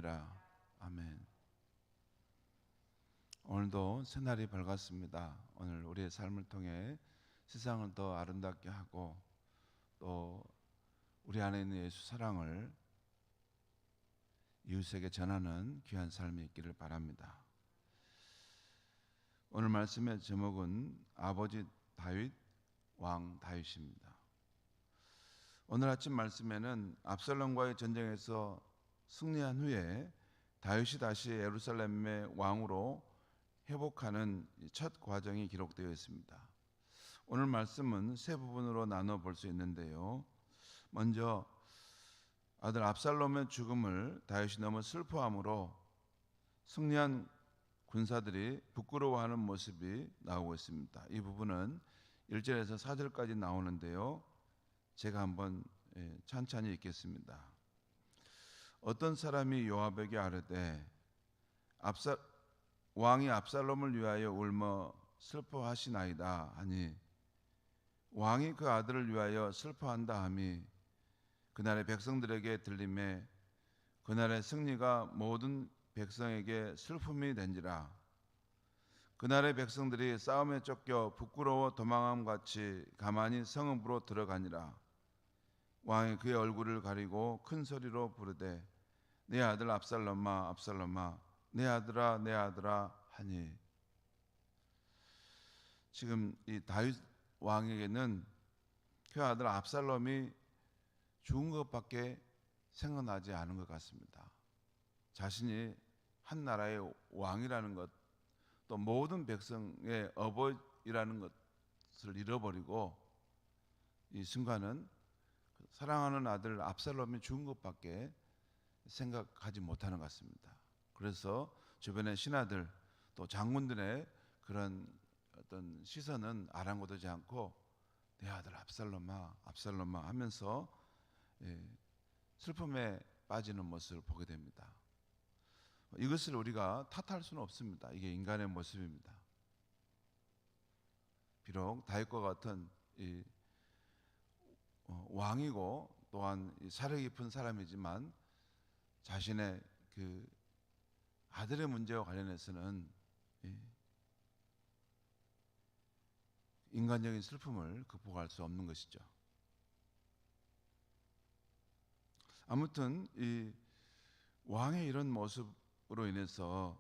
되시느니라. 아멘. 오늘도 새날이 밝았습니다. 오늘 우리의 삶을 통해 세상을 더 아름답게 하고 또 우리 안에 있는 예수 사랑을 이웃에게 전하는 귀한 삶이 있기를 바랍니다. 오늘 말씀의 제목은 아버지 다윗, 왕 다윗입니다. 오늘 아침 말씀에는 압살롬과의 전쟁에서 승리한 후에 다윗이 다시 예루살렘의 왕으로 회복하는 첫 과정이 기록되어 있습니다. 오늘 말씀은 세 부분으로 나눠 볼 수 있는데요. 먼저 아들 압살롬의 죽음을 다윗이 너무 슬퍼함으로 승리한 군사들이 부끄러워하는 모습이 나오고 있습니다. 이 부분은 1절에서 4절까지 나오는데요. 제가 한번 찬찬히 읽겠습니다. 어떤 사람이 요압에게 아뢰되 왕이 압살롬을 위하여 울며 슬퍼하시나이다 하니 왕이 그 아들을 위하여 슬퍼한다 함이 그날의 백성들에게 들림에 그날의 승리가 모든 백성에게 슬픔이 된지라. 그날의 백성들이 싸움에 쫓겨 부끄러워 도망함 같이 가만히 성읍으로 들어가니라. 왕이 그의 얼굴을 가리고 큰 소리로 부르되 내 아들 압살롬아 압살롬아 내 아들아 내 아들아 하니, 지금 이 다윗 왕에게는 그 아들 압살롬이 죽은 것밖에 생각나지 않은 것 같습니다. 자신이 한 나라의 왕이라는 것, 또 모든 백성의 어버이라는 것을 잃어버리고 이 순간은 사랑하는 아들 압살롬이 죽은 것밖에 생각하지 못하는 것 같습니다. 그래서 주변의 신하들 또 장군들의 그런 어떤 시선은 아랑곳하지 않고 내 아들 압살롬아 압살롬아 하면서 슬픔에 빠지는 모습을 보게 됩니다. 이것을 우리가 탓할 수는 없습니다. 이게 인간의 모습입니다. 비록 다윗과 같은 이 왕이고 또한 사려 깊은 사람이지만 자신의 그 아들의 문제와 관련해서는 인간적인 슬픔을 극복할 수 없는 것이죠. 아무튼 이 왕의 이런 모습으로 인해서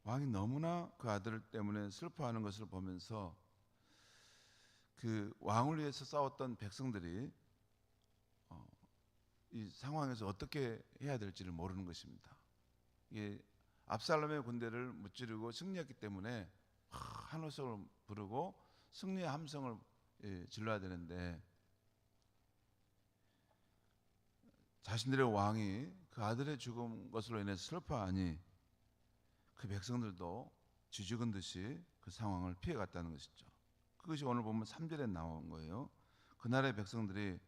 왕이 너무나 그 아들 때문에 슬퍼하는 것을 보면서 그 왕을 위해서 싸웠던 백성들이 이 상황에서 어떻게 해야 될지를 모르는 것입니다. 이게 압살롬의 군대를 무찌르고 승리했기 때문에 한 호성을 부르고 승리의 함성을 질러야 되는데 자신들의 왕이 그 아들의 죽은 것으로 인해서 슬퍼하니 그 백성들도 쥐죽은 듯이 그 상황을 피해갔다는 것이죠. 그것이 오늘 보면 3절에 나온 거예요. 그날의 백성들이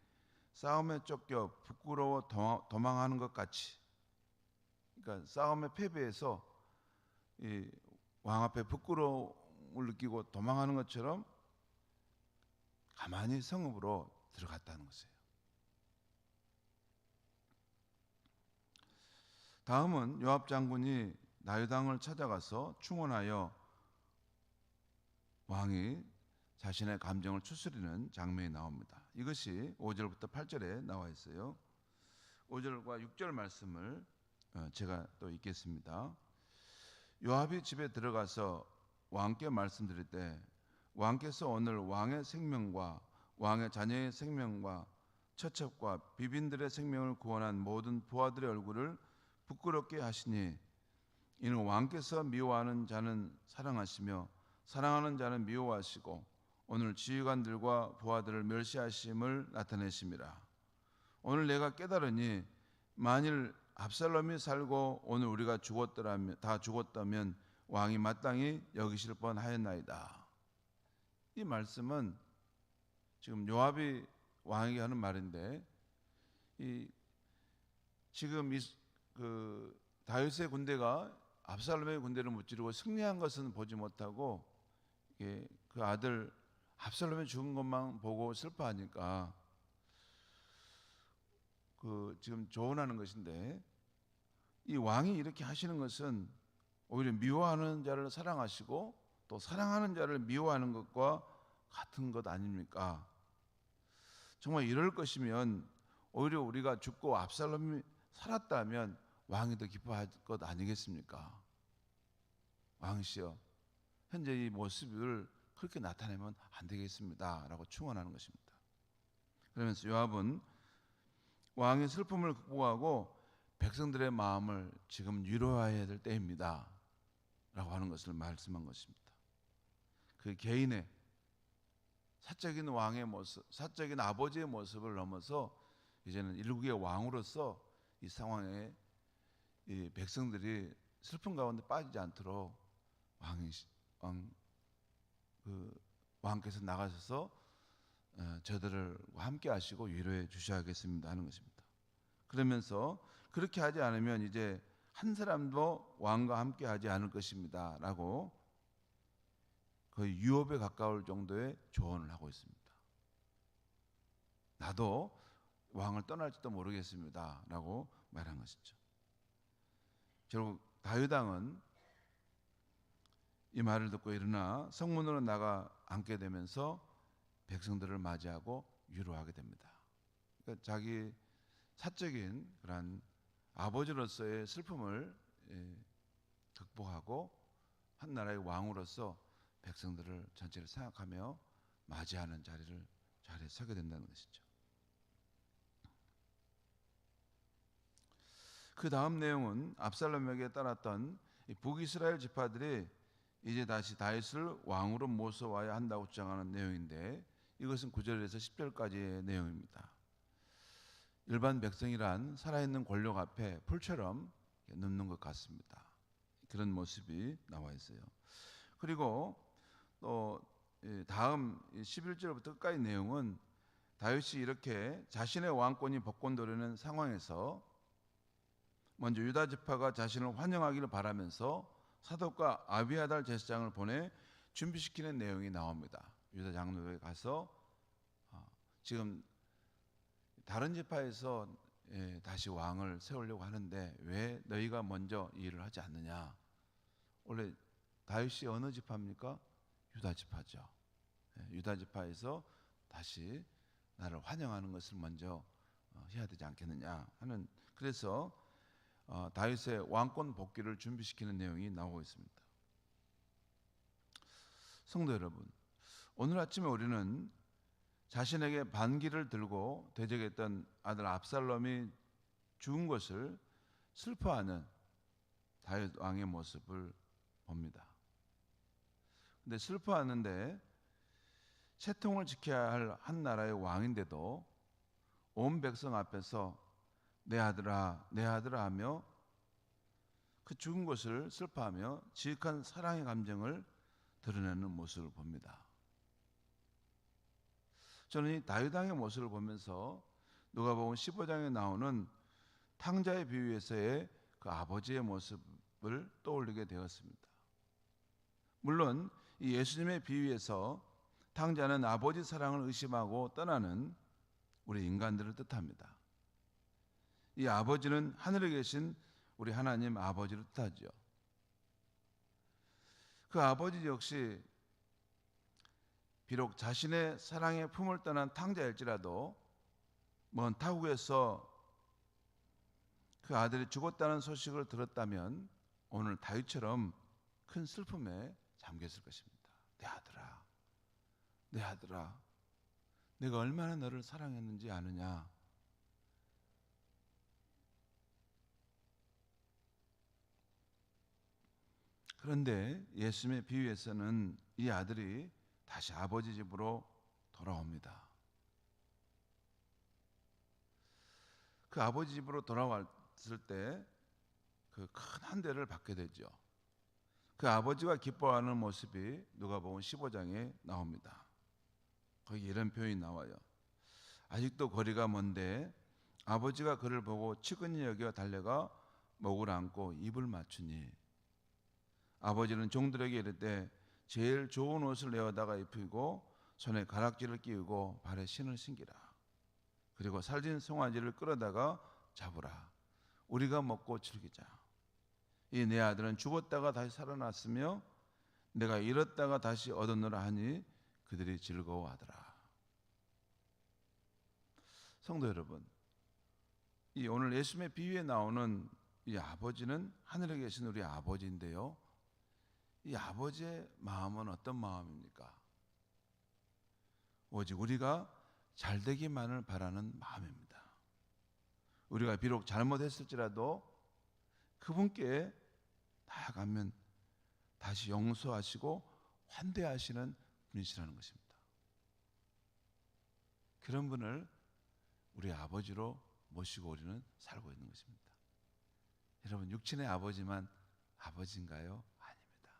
싸움에 쫓겨 부끄러워 도망하는 것 같이, 그러니까 싸움에 패배해서 이 왕 앞에 부끄러움을 느끼고 도망하는 것처럼 가만히 성읍으로 들어갔다는 것이에요. 다음은 요압 장군이 다윗 왕을 찾아가서 충원하여 왕이 자신의 감정을 추스리는 장면이 나옵니다. 이것이 5절부터 8절에 나와 있어요. 5절과 6절 말씀을 제가 또 읽겠습니다. 요압이 집에 들어가서 왕께 말씀드릴 때 왕께서 오늘 왕의 생명과 왕의 자녀의 생명과 처첩과 비빈들의 생명을 구원한 모든 부하들의 얼굴을 부끄럽게 하시니 이는 왕께서 미워하는 자는 사랑하시며 사랑하는 자는 미워하시고 오늘 지휘관들과 부하들을 멸시하심을 나타내심이라. 오늘 내가 깨달으니 만일 압살롬이 살고 오늘 우리가 다 죽었다면 왕이 마땅히 여기실 뻔하였나이다. 이 말씀은 지금 요압이 왕에게 하는 말인데, 지금 그 다윗의 군대가 압살롬의 군대를 무찌르고 승리한 것은 보지 못하고 그 아들 압살롬이 죽은 것만 보고 슬퍼하니까 지금 조언하는 것인데, 이 왕이 이렇게 하시는 것은 오히려 미워하는 자를 사랑하시고 또 사랑하는 자를 미워하는 것과 같은 것 아닙니까? 정말 이럴 것이면 오히려 우리가 죽고 압살롬이 살았다면 왕이 더 기뻐할 것 아니겠습니까? 왕이시여, 현재 이 모습을 그렇게 나타내면 안 되겠습니다 라고 충원하는 것입니다. 그러면서 요압은 왕의 슬픔을 극복하고 백성들의 마음을 지금 위로해야 될 때입니다 라고 하는 것을 말씀한 것입니다. 그 개인의 사적인 왕의 모습, 사적인 아버지의 모습을 넘어서 이제는 일국의 왕으로서 이 상황에 이 백성들이 슬픔 가운데 빠지지 않도록 왕께서 나가셔서 저들을 함께 하시고 위로해 주셔야겠습니다 하는 것입니다. 그러면서 그렇게 하지 않으면 이제 한 사람도 왕과 함께 하지 않을 것입니다 라고 거의 유업에 가까울 정도의 조언을 하고 있습니다. 나도 왕을 떠날지도 모르겠습니다 라고 말한 것이죠. 결국 다윗 왕은 이 말을 듣고 일어나 성문으로 나가 앉게 되면서 백성들을 맞이하고 위로하게 됩니다. 그러니까 자기 사적인 그런 아버지로서의 슬픔을 극복하고 한 나라의 왕으로서 백성들을 전체를 생각하며 맞이하는 자리에 서게 된다는 것이죠. 그 다음 내용은 압살롬에게 따랐던 북이스라엘 지파들이 이제 다시 다윗을 왕으로 모셔와야 한다고 주장하는 내용인데, 이것은 9절에서 10절까지의 내용입니다. 일반 백성이란 살아있는 권력 앞에 풀처럼 눕는 것 같습니다. 그런 모습이 나와 있어요. 그리고 또 다음 11절부터 끝까지 내용은 다윗이 이렇게 자신의 왕권이 복권되려는 상황에서 먼저 유다 지파가 자신을 환영하기를 바라면서 사독과 아비아달 제사장을 보내 준비시키는 내용이 나옵니다. 유다 장로에 가서 지금 다른 지파에서 다시 왕을 세우려고 하는데 왜 너희가 먼저 이 일을 하지 않느냐. 원래 다윗이 어느 지파입니까? 유다 지파죠. 유다 지파에서 다시 나를 환영하는 것을 먼저 해야 되지 않겠느냐 하는, 그래서 다윗의 왕권 복귀를 준비시키는 내용이 나오고 있습니다. 성도 여러분, 오늘 아침에 우리는 자신에게 반기를 들고 대적했던 아들 압살롬이 죽은 것을 슬퍼하는 다윗 왕의 모습을 봅니다. 근데 슬퍼하는데 채통을 지켜야 할 한 나라의 왕인데도 온 백성 앞에서 내 아들아 내 아들아 하며 그 죽은 것을 슬퍼하며 지극한 사랑의 감정을 드러내는 모습을 봅니다. 저는 이 다윗 왕의 모습을 보면서 누가복음 15장에 나오는 탕자의 비유에서의 그 아버지의 모습을 떠올리게 되었습니다. 물론 이 예수님의 비유에서 탕자는 아버지 사랑을 의심하고 떠나는 우리 인간들을 뜻합니다. 이 아버지는 하늘에 계신 우리 하나님 아버지를 뜻하죠. 그 아버지 역시 비록 자신의 사랑의 품을 떠난 탕자일지라도 먼 타국에서 그 아들이 죽었다는 소식을 들었다면 오늘 다윗처럼 큰 슬픔에 잠겼을 것입니다. 내 아들아, 내 아들아, 내가 얼마나 너를 사랑했는지 아느냐. 그런데 예수님의 비유에서는 이 아들이 다시 아버지 집으로 돌아옵니다. 그 아버지 집으로 돌아왔을 때 그 큰 한 대를 받게 되죠. 그 아버지가 기뻐하는 모습이 누가복음 15장에 나옵니다. 거기 이런 표현이 나와요. 아직도 거리가 먼데 아버지가 그를 보고 측은히 여겨 달려가 목을 안고 입을 맞추니 아버지는 종들에게 이르되 제일 좋은 옷을 내어다가 입히고 손에 가락지를 끼우고 발에 신을 신기라. 그리고 살진 송아지를 끌어다가 잡으라. 우리가 먹고 즐기자. 이 내 아들은 죽었다가 다시 살아났으며 내가 잃었다가 다시 얻었노라 하니 그들이 즐거워하더라. 성도 여러분, 이 오늘 예수님의 비유에 나오는 이 아버지는 하늘에 계신 우리 아버지인데요, 이 아버지의 마음은 어떤 마음입니까? 오직 우리가 잘 되기만을 바라는 마음입니다. 우리가 비록 잘못했을지라도 그분께 나아가면 다시 용서하시고 환대하시는 분이시라는 것입니다. 그런 분을 우리 아버지로 모시고 우리는 살고 있는 것입니다. 여러분, 육신의 아버지만 아버지인가요? 아닙니다.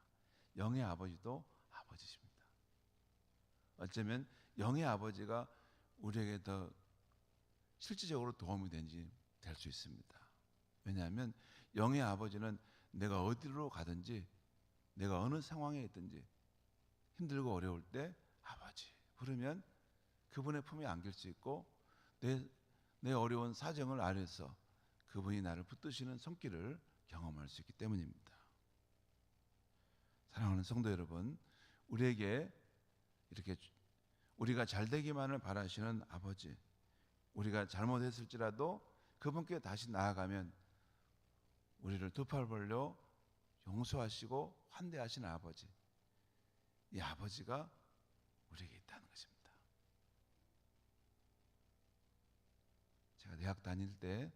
영의 아버지도 아버지십니다. 어쩌면 영의 아버지가 우리에게 더 실질적으로 도움이 될 수 있습니다. 왜냐하면 영의 아버지는 내가 어디로 가든지 내가 어느 상황에 있든지 힘들고 어려울 때 아버지 부르면 그분의 품에 안길 수 있고 내 어려운 사정을 아래서 그분이 나를 붙드시는 손길을 경험할 수 있기 때문입니다. 사랑하는 성도 여러분, 우리에게 이렇게 우리가 잘 되기만을 바라시는 아버지, 우리가 잘못했을지라도 그분께 다시 나아가면 우리를 두 팔 벌려 용서하시고 환대하시는 아버지, 이 아버지가 우리에게 있다는 것입니다. 제가 대학 다닐 때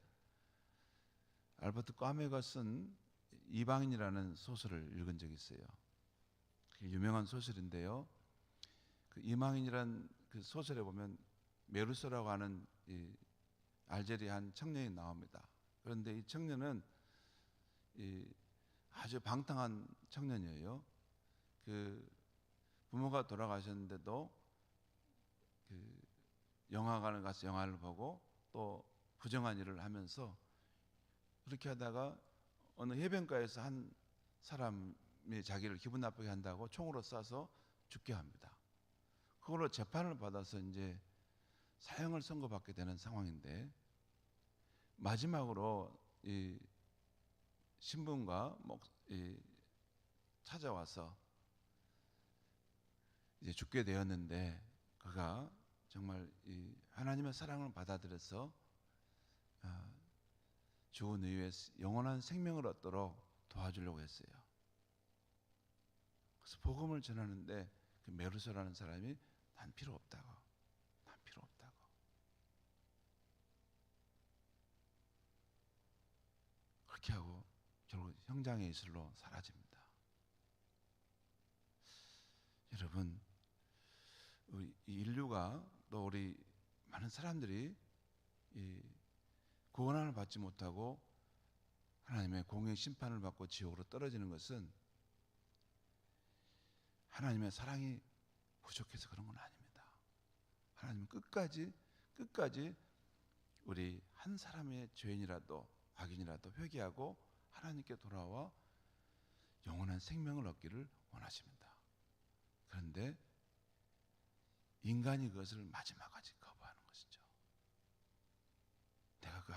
알버트 까메가 쓴 이방인이라는 소설을 읽은 적이 있어요. 유명한 소설인데요, 그 이방인이란 그 소설에 보면 메르소라고 하는 이 알제리아 한 청년이 나옵니다. 그런데 이 청년은 아주 방탕한 청년이에요. 그 부모가 돌아가셨는데도 그 영화관을 가서 영화를 보고 또 부정한 일을 하면서 그렇게 하다가 어느 해변가에서 한 사람이 자기를 기분 나쁘게 한다고 총으로 쏴서 죽게 합니다. 그걸로 재판을 받아서 이제 사형을 선고받게 되는 상황인데, 마지막으로 이 신분과 찾아와서 이제 죽게 되었는데, 그가 정말 이 하나님의 사랑을 받아들여서 죽은 이후에 영원한 생명을 얻도록 도와주려고 했어요. 그래서 복음을 전하는데 그 메르소라는 사람이 난 필요 없다고, 난 필요 없다고. 그렇게 하고 결국 형장의 이슬로 사라집니다. 여러분, 우리 인류가 또 우리 많은 사람들이 이 구원을 받지 못하고 하나님의 공의 심판을 받고 지옥으로 떨어지는 것은 하나님의 사랑이 부족해서 그런 건 아닙니다. 하나님은 끝까지 우리 한 사람의 죄인이라도 악인이라도 회개하고 하나님께 돌아와 영원한 생명을 얻기를 원하십니다. 그런데 인간이 그것을 마지막까지 거부하는 것이죠. 내가 그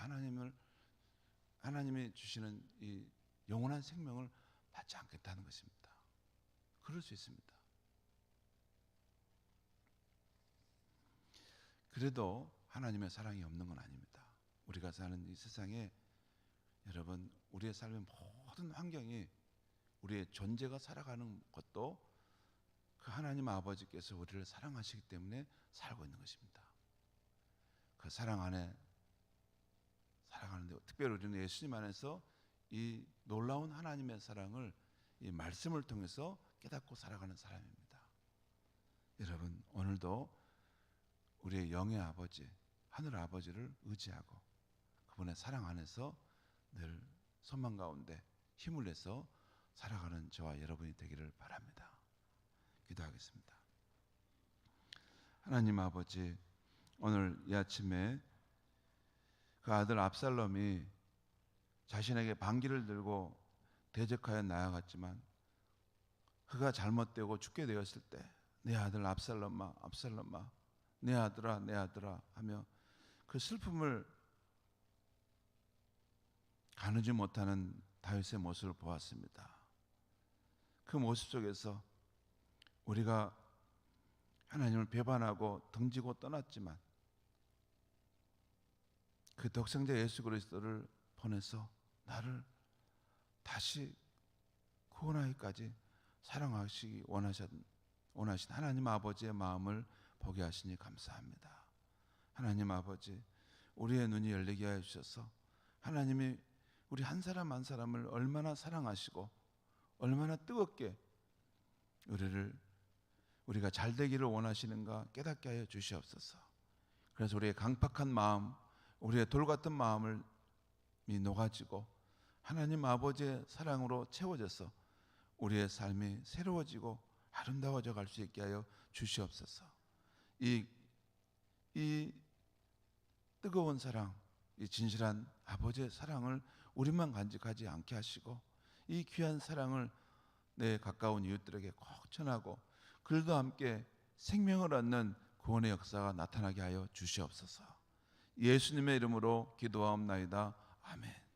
하나님이 주시는 이 영원한 생명을 받지 않겠다는 것입니다. 그럴 수 있습니다. 그래도 하나님의 사랑이 없는 건 아닙니다. 우리가 사는 이 세상에 여러분, 우리의 삶의 모든 환경이 우리의 존재가 살아가는 것도 그 하나님 아버지께서 우리를 사랑하시기 때문에 살고 있는 것입니다. 그 사랑 안에 살아가는데 특별히 우리는 예수님 안에서 이 놀라운 하나님의 사랑을 이 말씀을 통해서 깨닫고 살아가는 사람입니다. 여러분, 오늘도 우리의 영의 아버지, 하늘 아버지를 의지하고 그분의 사랑 안에서 늘 소망 가운데 힘을 내서 살아가는 저와 여러분이 되기를 바랍니다. 기도하겠습니다. 하나님 아버지, 오늘 이 아침에 그 아들 압살롬이 자신에게 반기를 들고 대적하여 나아갔지만 그가 잘못되고 죽게 되었을 때 내 아들 압살롬아, 압살롬아, 내 아들아, 내 아들아 하며 그 슬픔을 가누지 못하는 다윗의 모습을 보았습니다. 그 모습 속에서 우리가 하나님을 배반하고 등지고 떠났지만 그 독생자 예수 그리스도를 보내서 나를 다시 구원하기까지 사랑하시기 원하신 하나님 아버지의 마음을 보게 하시니 감사합니다. 하나님 아버지, 우리의 눈이 열리게 하여 주셔서 하나님이 우리 한 사람 한 사람을 얼마나 사랑하시고 얼마나 뜨겁게 우리가 잘 되기를 원하시는가 깨닫게 하여 주시옵소서. 그래서 우리의 강팍한 마음, 우리의 돌 같은 마음을 녹아지고 하나님 아버지의 사랑으로 채워져서 우리의 삶이 새로워지고 아름다워져 갈 수 있게 하여 주시옵소서. 이 뜨거운 사랑, 이 진실한 아버지의 사랑을 우리만 간직하지 않게 하시고 이 귀한 사랑을 내 가까운 이웃들에게 꼭 전하고 그들도 함께 생명을 얻는 구원의 역사가 나타나게 하여 주시옵소서. 예수님의 이름으로 기도하옵나이다. 아멘.